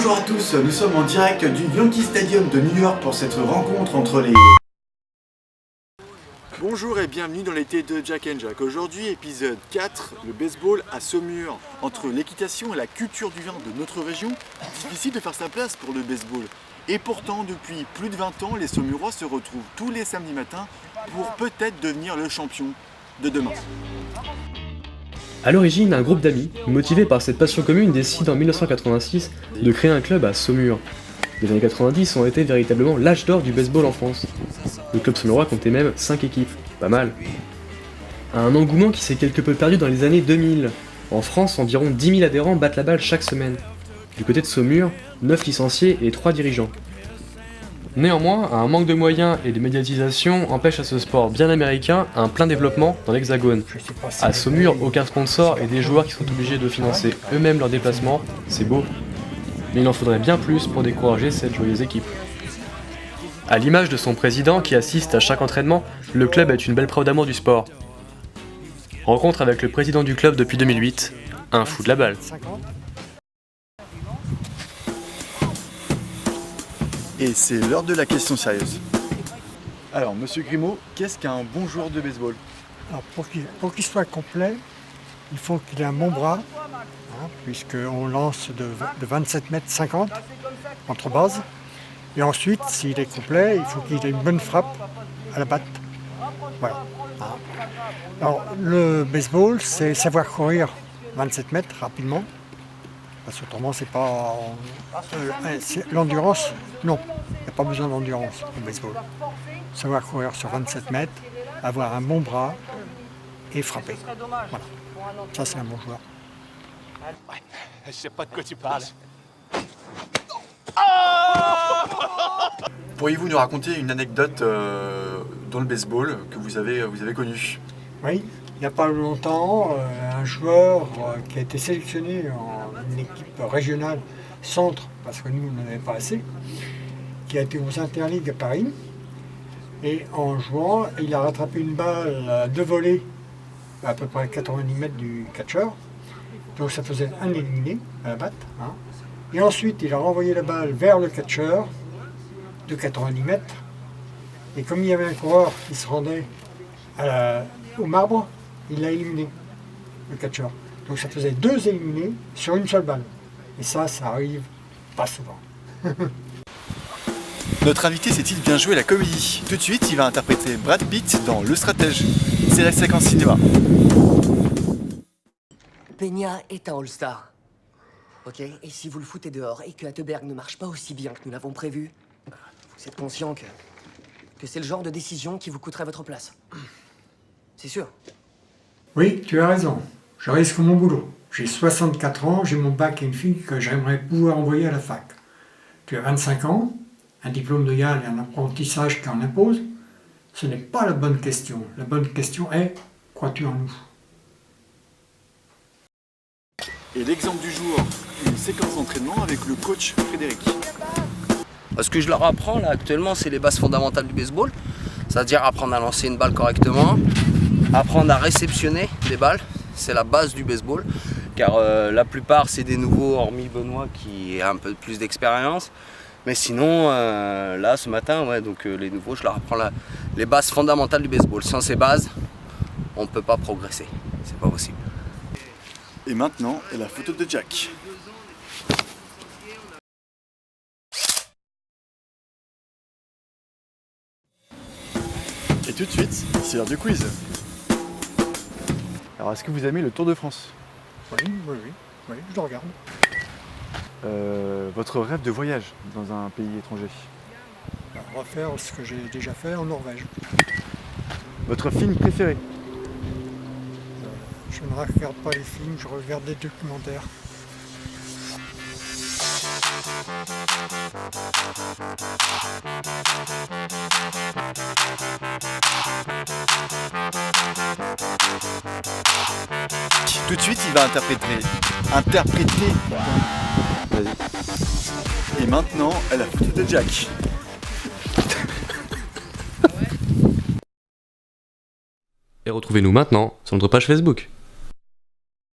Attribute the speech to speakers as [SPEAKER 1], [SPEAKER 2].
[SPEAKER 1] Bonjour à tous, nous sommes en direct du Yankee Stadium de New York pour cette rencontre entre les... Bonjour et bienvenue dans l'été de Jack and Jack. Aujourd'hui, épisode 4, le baseball à Saumur. Entre l'équitation et la culture du vin de notre région, difficile de faire sa place pour le baseball. Et pourtant, depuis plus de 20 ans, les Saumurois se retrouvent tous les samedis matins pour peut-être devenir le champion de demain.
[SPEAKER 2] A l'origine, un groupe d'amis, motivé par cette passion commune, décide en 1986 de créer un club à Saumur. Les années 90 ont été véritablement l'âge d'or du baseball en France. Le club saumurois comptait même 5 équipes, pas mal. Un engouement qui s'est quelque peu perdu dans les années 2000. En France, environ 10 000 adhérents battent la balle chaque semaine. Du côté de Saumur, 9 licenciés et 3 dirigeants. Néanmoins, un manque de moyens et de médiatisation empêche à ce sport bien américain un plein développement dans l'Hexagone. À Saumur, aucun sponsor et des joueurs qui sont obligés de financer eux-mêmes leurs déplacements, c'est beau. Mais il en faudrait bien plus pour décourager cette joyeuse équipe. À l'image de son président qui assiste à chaque entraînement, le club est une belle preuve d'amour du sport. Rencontre avec le président du club depuis 2008, un fou de la balle.
[SPEAKER 1] Et c'est l'heure de la question sérieuse. Alors, monsieur Grimaud, qu'est-ce qu'un bon joueur de baseball?
[SPEAKER 3] Alors pour qu'il soit complet, il faut qu'il ait un bon bras, puisqu'on lance de 27 mètres 50 entre bases. Et ensuite, s'il est complet, il faut qu'il ait une bonne frappe à la batte. Voilà. Alors le baseball, c'est savoir courir 27 mètres rapidement. Parce qu'autrement, c'est pas... l'endurance, non. Il n'y a pas besoin d'endurance au baseball. Savoir courir sur 27 mètres, avoir un bon bras et frapper. Voilà. Ça, c'est un bon joueur.
[SPEAKER 4] Ouais, je sais pas de quoi tu parles.
[SPEAKER 1] Pourriez-vous nous raconter une anecdote dans le baseball que vous avez connue?
[SPEAKER 3] Oui, il n'y a pas longtemps, un joueur qui a été sélectionné en une équipe régionale centre, parce que nous, on n'en avait pas assez, qui a été aux Interligues à Paris. Et en jouant, il a rattrapé une balle de volée à peu près 90 mètres du catcheur. Donc ça faisait un éliminé à la batte. Et ensuite, il a renvoyé la balle vers le catcheur de 90 mètres. Et comme il y avait un coureur qui se rendait au marbre, il l'a éliminé, le catcheur. Donc ça faisait 2 éliminés sur une seule balle. Et ça arrive pas souvent.
[SPEAKER 1] Notre invité sait-il bien jouer la comédie? Tout de suite, il va interpréter Brad Pitt dans Le Stratège. C'est la séquence cinéma.
[SPEAKER 5] Peña est un All-Star. Ok? Et si vous le foutez dehors et que Atterberg ne marche pas aussi bien que nous l'avons prévu, vous êtes conscient que c'est le genre de décision qui vous coûterait votre place. C'est sûr.
[SPEAKER 3] Oui, tu as raison. Je risque mon boulot. J'ai 64 ans, j'ai mon bac et une fille que j'aimerais pouvoir envoyer à la fac. Tu as 25 ans, un diplôme de Yale et un apprentissage qui en impose. Ce n'est pas la bonne question. La bonne question est, crois-tu en nous?
[SPEAKER 1] Et l'exemple du jour, une séquence d'entraînement avec le coach Frédéric.
[SPEAKER 6] Ce que je leur apprends là actuellement, c'est les bases fondamentales du baseball, c'est-à-dire apprendre à lancer une balle correctement, apprendre à réceptionner des balles, c'est la base du baseball, car la plupart c'est des nouveaux, hormis Benoît qui a un peu plus d'expérience. Mais sinon, là ce matin, les nouveaux, je leur apprends les bases fondamentales du baseball. Sans ces bases, on ne peut pas progresser, c'est pas possible.
[SPEAKER 1] Et maintenant, la photo de Jack. Et tout de suite, c'est l'heure du quiz. Alors, est-ce que vous aimez le Tour de France?
[SPEAKER 3] Oui, je le regarde.
[SPEAKER 1] Votre rêve de voyage dans un pays étranger?
[SPEAKER 3] On va faire ce que j'ai déjà fait en Norvège.
[SPEAKER 1] Votre film préféré?
[SPEAKER 3] Je ne regarde pas les films, je regarde des documentaires.
[SPEAKER 1] Tout de suite, il va interpréter. Vas-y. Et maintenant, la photo de Jack.
[SPEAKER 2] Et retrouvez-nous maintenant sur notre page Facebook.